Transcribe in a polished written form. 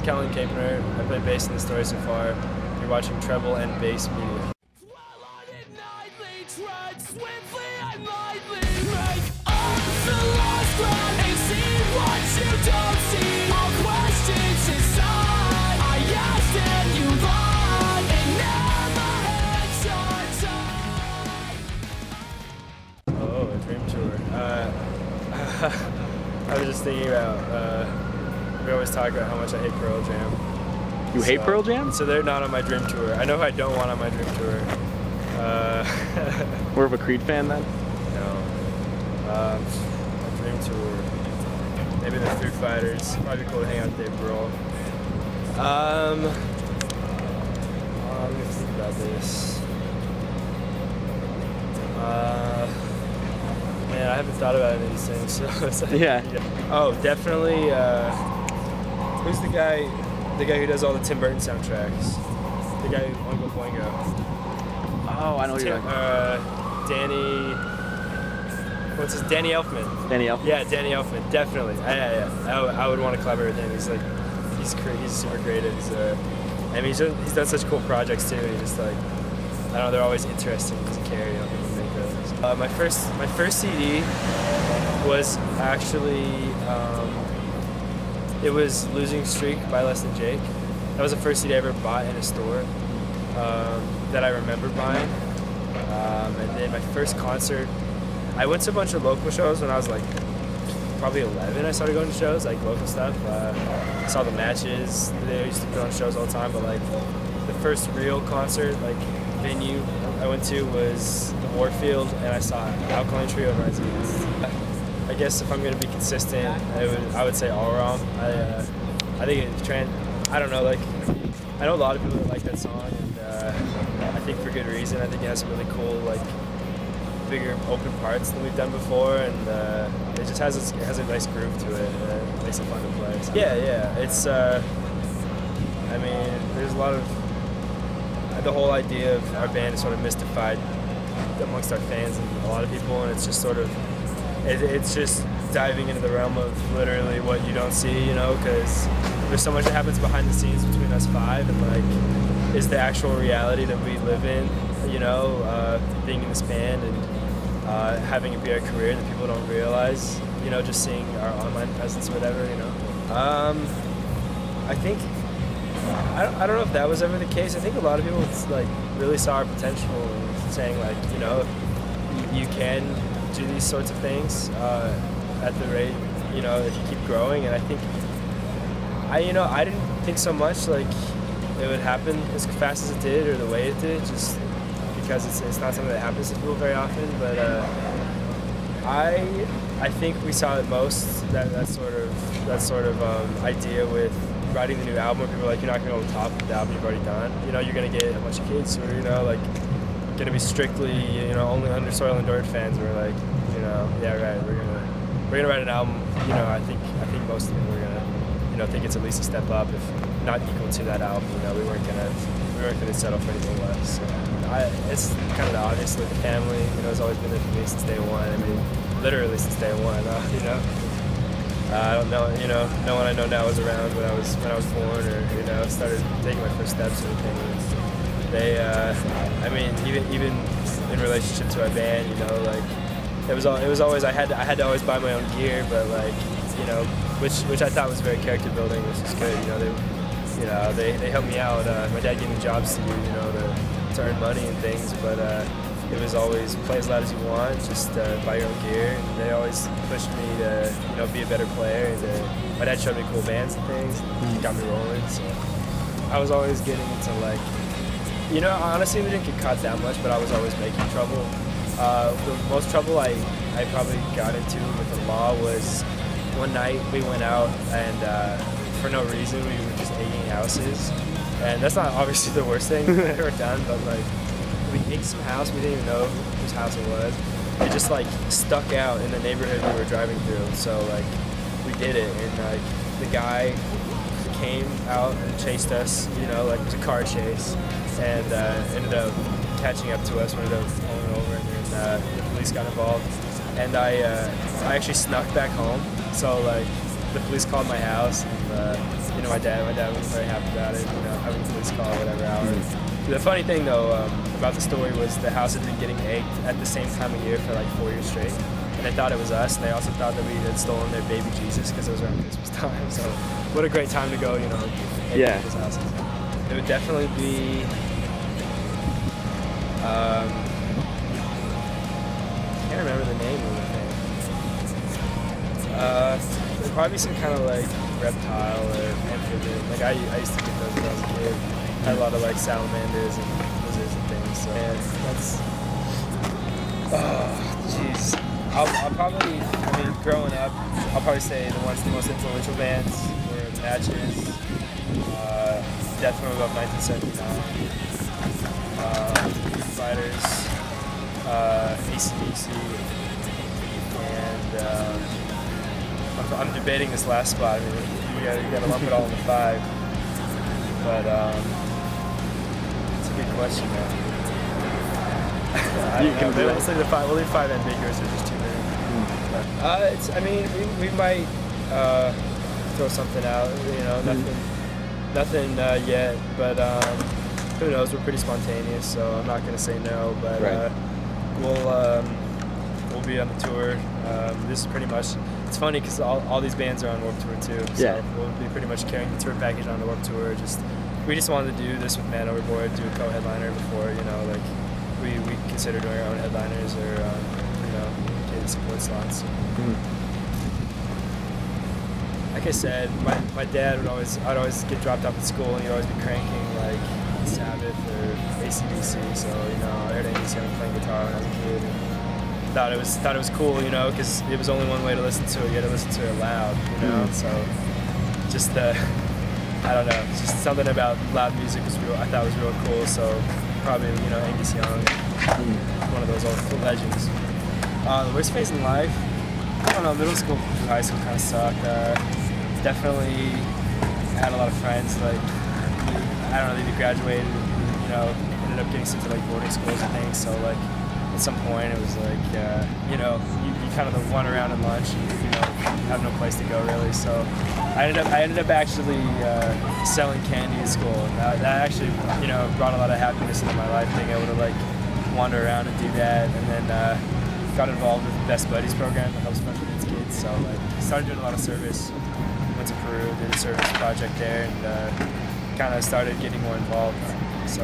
is Kelen. I play bass in the story so far. You're watching Treble and Bass Media. Oh, a dream tour. I was just thinking about, we always talk about how much I hate Pearl Jam. You hate Pearl Jam? So they're not on my dream tour. I know who I don't want on my dream tour. More of a Creed fan then? No. A dream tour. Maybe the Foo Fighters. Probably cool to hang out with Dave Grohl. Let me think about this. Man, I haven't thought about any of these things. So it's like, yeah. Oh, definitely. Who's the guy? The guy who does all the Tim Burton soundtracks. The guy who Oingo Boingo. Oh, I know who you're talking. Danny. What's his? Danny Elfman. Danny Elfman. Yeah, Danny Elfman. Definitely. Yeah. I would want to collaborate with him. He's like, he's super creative. He's done such cool projects too. He's just like, I don't know. They're always interesting to carry on. My first CD was actually it was Losing Streak by Less Than Jake. That was the first CD I ever bought in a store that I remember buying. And then my first concert, I went to a bunch of local shows when I was like probably 11. I started going to shows, like local stuff. Saw the matches. They used to put on shows all the time, but like the first real concert, like venue I went to was the Warfield, and I saw Alkaline Trio and Rise Against. I guess if I'm gonna be consistent, I would say All Wrong. I think it's I don't know, like I know a lot of people that like that song, and I think for good reason. I think it has some really cool, like bigger open parts than we've done before, and it just has a nice groove to it. And it makes it fun to play. So, yeah. It's I mean, there's a lot of the whole idea of our band is sort of mystified amongst our fans and a lot of people, and it's just sort of it's just diving into the realm of literally what you don't see, you know, because there's so much that happens behind the scenes between us five, and like is the actual reality that we live in, you know, being in this band and having it be our career that people don't realize, you know, just seeing our online presence or whatever, you know. I think I don't know if that was ever the case. I think a lot of people like really saw our potential and saying like, you know, you can do these sorts of things at the rate, you know, if you keep growing. And I think I didn't think so much like it would happen as fast as it did or the way it did, just because it's not something that happens to people very often. But I think we saw it most that sort of idea with writing the new album, where people are like, you're not going to go on top of the album you've already done. You know, you're going to get a bunch of kids who are, you know, like, going to be strictly, you know, only Under Soil and Dirt fans who are like, you know, yeah, right, we're gonna write an album. You know, I think most of them were gonna, you know, think it's at least a step up, if not equal to that album. You know, we weren't gonna settle for anything less. So, it's kind of obvious with the family. You know, it's always been there for me since day one. I mean, literally since day one. You know. I don't know, you know, no one I know now was around when I was born, or, you know, started taking my first steps or anything. They, I mean, even in relationship to our band, you know, like it was always I had to always buy my own gear, but like, you know, which I thought was very character building, which is good. You know, they helped me out. My dad gave me jobs to do, you know, to earn money and things, but it was always play as loud as you want, just buy your own gear. And they always pushed me to, you know, be a better player. And my dad showed me cool bands and things, and got me rolling. So I was always getting into like, you know, honestly, we didn't get caught that much, but I was always making trouble. The most trouble I probably got into with the law was one night we went out and for no reason we were just egging houses, and that's not obviously the worst thing I've ever done, but like, we egged some house, we didn't even know whose house it was. It just like stuck out in the neighborhood we were driving through, so like we did it, and like the guy came out and chased us, you know, like it was a car chase, and ended up catching up to us. We ended up pulling over, and then the police got involved, and I actually snuck back home, so like the police called my house, and you know, my dad wasn't very happy about it, you know, having the police call whatever hour. The funny thing though about the story was the house had been getting egged at the same time of year for like 4 years straight, and they thought it was us, and they also thought that we had stolen their baby Jesus because it was around Christmas time. So what a great time to go, you know, egg people's houses. It would definitely be I can't remember the name of the thing. There'd probably be some kind of like reptile or amphibian. Like I used to get those when I was a kid. Had a lot of like salamanders and lizards and things. So and that's jeez. I'll probably, I mean, growing up, I'll probably say the most influential bands were Matches, definitely about 1979, Foo Fighters, AC/DC, and I'm debating this last spot. I mean, you gotta lump it all in the 5, but it's a good question, man. We'll say the 5. We'll leave 5 ambiguous. There's just too many. It's. I mean, we might throw something out. You know, nothing yet. But who knows? We're pretty spontaneous, so I'm not gonna say no. But we'll be on the tour. This is pretty much. It's funny because all these bands are on Warped Tour too. So we'll be pretty much carrying the tour package on the Warped Tour. We just wanted to do this with Man Overboard, do a co-headliner before. You know, like. We consider doing our own headliners or, you know, getting support slots. Like I said, my dad I'd always get dropped off at school and he'd always be cranking like Sabbath or AC/DC. So, you know, I heard Angus Young playing guitar when I was a kid and thought it was cool, you know, because it was only one way to listen to it. You had to listen to it loud, you know. So just I don't know, just something about loud music I thought was real cool. So. Probably, you know, Angus Young, one of those old legends. The worst phase in life, I don't know, middle school through high school kind of sucked. Definitely had a lot of friends, like, I don't know, they graduated, you know, ended up getting sent to like boarding schools and things, so like, at some point it was like, you know, you kind of run around at lunch, and, you know, have no place to go really, so I ended up actually selling candy at school, and that actually, you know, brought a lot of happiness into my life, being able to like wander around and do that, and then got involved with the Best Buddies program that helps special needs kids. So like, started doing a lot of service. Went to Peru, did a service project there, and kind of started getting more involved. So.